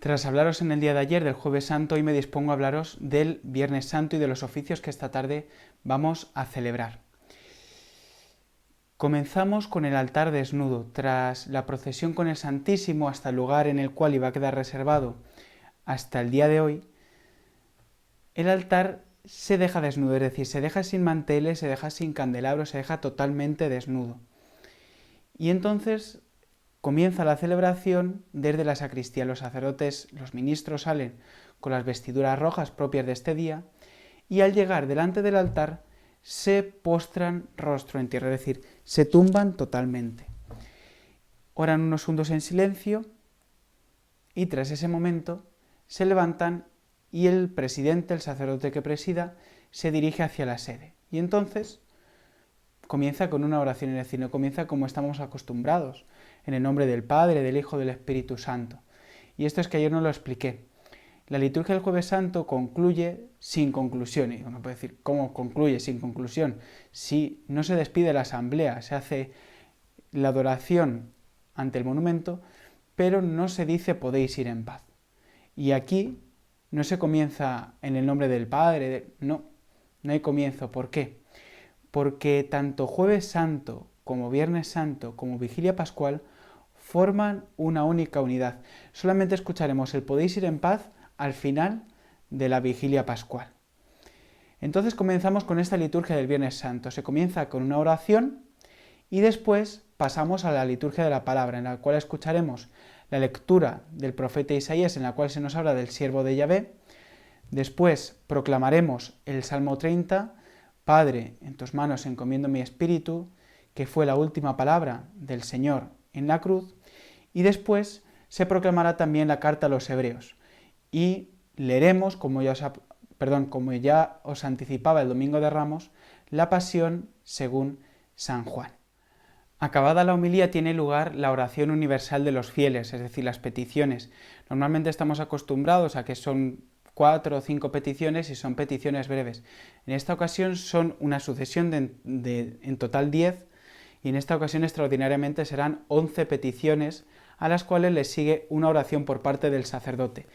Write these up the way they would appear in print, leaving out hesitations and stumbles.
Tras hablaros en el día de ayer del Jueves Santo, hoy me dispongo a hablaros del Viernes Santo y de los oficios que esta tarde vamos a celebrar. Comenzamos con el altar desnudo. Tras la procesión con el Santísimo hasta el lugar en el cual iba a quedar reservado hasta el día de hoy, el altar se deja desnudo, es decir, se deja sin manteles, se deja sin candelabros, se deja totalmente desnudo. Y entonces comienza la celebración desde la sacristía. Los sacerdotes, los ministros salen con las vestiduras rojas propias de este día y al llegar delante del altar se postran rostro en tierra, es decir, se tumban totalmente. Oran unos segundos en silencio y tras ese momento se levantan y el presidente, el sacerdote que presida, se dirige hacia la sede. Y entonces comienza con una oración, es decir, no comienza como estamos acostumbrados, en el nombre del Padre, del Hijo, del Espíritu Santo. Y esto es que ayer no lo expliqué. La liturgia del Jueves Santo concluye sin conclusión. Y uno puede decir, ¿cómo concluye sin conclusión? Si no se despide la asamblea, se hace la adoración ante el monumento, pero no se dice podéis ir en paz. Y aquí no se comienza en el nombre del Padre, no hay comienzo. ¿Por qué? Porque tanto Jueves Santo como Viernes Santo como Vigilia Pascual forman una única unidad. Solamente escucharemos el podéis ir en paz al final de la Vigilia Pascual. Entonces comenzamos con esta liturgia del Viernes Santo. Se comienza con una oración y después pasamos a la liturgia de la palabra, en la cual escucharemos la lectura del profeta Isaías, en la cual se nos habla del siervo de Yahvé. Después proclamaremos el Salmo 30, Padre, en tus manos encomiendo mi espíritu, que fue la última palabra del Señor en la cruz, y después se proclamará también la carta a los hebreos, y leeremos, como ya os anticipaba el Domingo de Ramos, la Pasión según San Juan. Acabada la homilía tiene lugar la oración universal de los fieles, es decir, las peticiones. Normalmente estamos acostumbrados a que son 4 o 5 peticiones y son peticiones breves. En esta ocasión son una sucesión en total 10, y en esta ocasión extraordinariamente serán 11 peticiones a las cuales les sigue una oración por parte del sacerdote.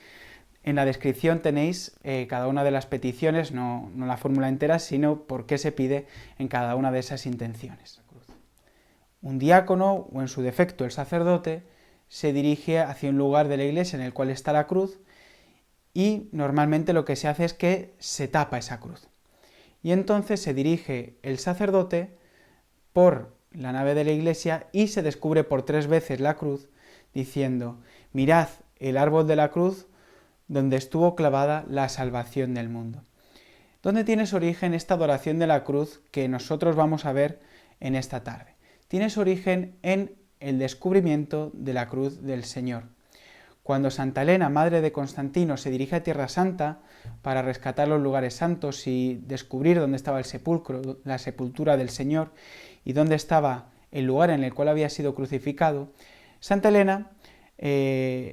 En la descripción tenéis cada una de las peticiones, no la fórmula entera, sino por qué se pide en cada una de esas intenciones. Un diácono, o en su defecto el sacerdote, se dirige hacia un lugar de la iglesia en el cual está la cruz, y normalmente lo que se hace es que se tapa esa cruz. Y entonces se dirige el sacerdote por la nave de la iglesia y se descubre por 3 veces la cruz, diciendo, mirad el árbol de la cruz donde estuvo clavada la salvación del mundo. ¿Dónde tiene su origen esta adoración de la cruz que nosotros vamos a ver en esta tarde? Tiene su origen en el descubrimiento de la cruz del Señor. Cuando Santa Elena, madre de Constantino, se dirige a Tierra Santa para rescatar los lugares santos y descubrir dónde estaba el sepulcro, la sepultura del Señor, y dónde estaba el lugar en el cual había sido crucificado, Santa Elena,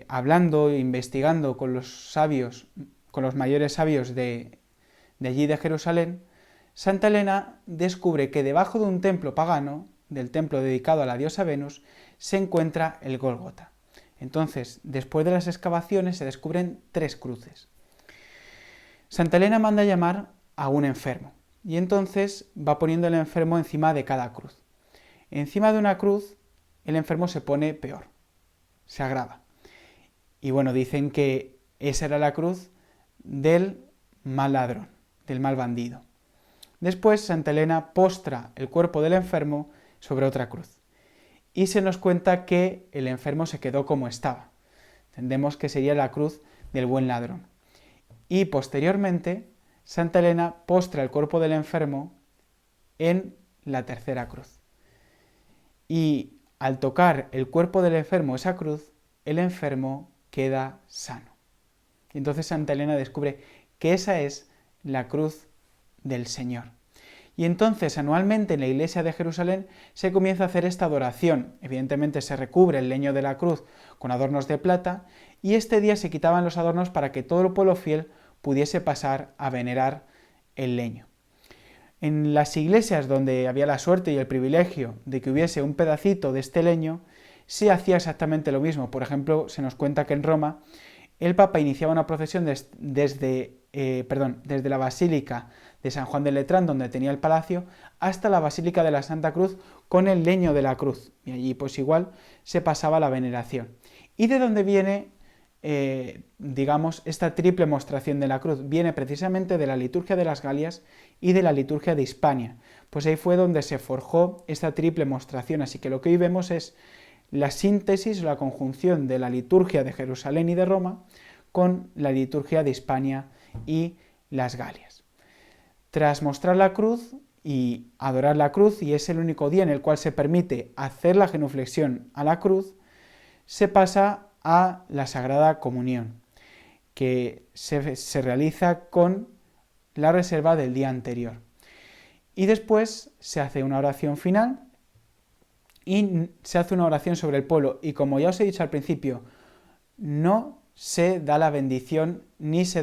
hablando e investigando con los sabios, con los mayores sabios de allí de Jerusalén, Santa Elena descubre que debajo de un templo pagano, del templo dedicado a la diosa Venus, se encuentra el Gólgota. Entonces, después de las excavaciones se descubren 3 cruces. Santa Elena manda llamar a un enfermo y entonces va poniendo al enfermo encima de cada cruz. Encima de una cruz el enfermo se pone peor, se agrava. Y bueno, dicen que esa era la cruz del mal ladrón, del mal bandido. Después Santa Elena postra el cuerpo del enfermo sobre otra cruz. Y se nos cuenta que el enfermo se quedó como estaba. Entendemos que sería la cruz del buen ladrón. Y posteriormente, Santa Elena postra el cuerpo del enfermo en la tercera cruz. Y al tocar el cuerpo del enfermo esa cruz, el enfermo queda sano. Y entonces Santa Elena descubre que esa es la cruz del Señor. Y entonces anualmente en la iglesia de Jerusalén se comienza a hacer esta adoración. Evidentemente se recubre el leño de la cruz con adornos de plata y este día se quitaban los adornos para que todo el pueblo fiel pudiese pasar a venerar el leño. En las iglesias donde había la suerte y el privilegio de que hubiese un pedacito de este leño, se hacía exactamente lo mismo. Por ejemplo, se nos cuenta que en Roma el Papa iniciaba una procesión desde la Basílica de San Juan de Letrán, donde tenía el palacio, hasta la Basílica de la Santa Cruz con el leño de la cruz. Y allí pues igual se pasaba la veneración. ¿Y de dónde viene, esta triple mostración de la cruz? Viene precisamente de la liturgia de las Galias y de la liturgia de Hispania. Pues ahí fue donde se forjó esta triple mostración. Así que lo que hoy vemos es la síntesis o la conjunción de la liturgia de Jerusalén y de Roma con la liturgia de Hispania y las Galias. Tras mostrar la cruz y adorar la cruz, y es el único día en el cual se permite hacer la genuflexión a la cruz, se pasa a la Sagrada Comunión, que se realiza con la reserva del día anterior. Y después se hace una oración final y se hace una oración sobre el pueblo. Y como ya os he dicho al principio, no se da la bendición, se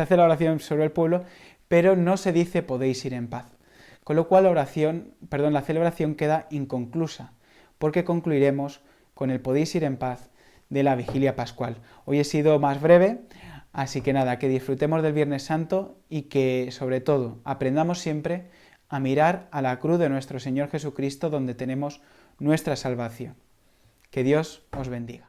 hace la oración sobre el pueblo, pero no se dice podéis ir en paz. Con lo cual la celebración queda inconclusa, porque concluiremos con el podéis ir en paz de la vigilia pascual. Hoy he sido más breve, así que nada, que disfrutemos del Viernes Santo y que sobre todo aprendamos siempre a mirar a la cruz de nuestro Señor Jesucristo, donde tenemos nuestra salvación. Que Dios os bendiga.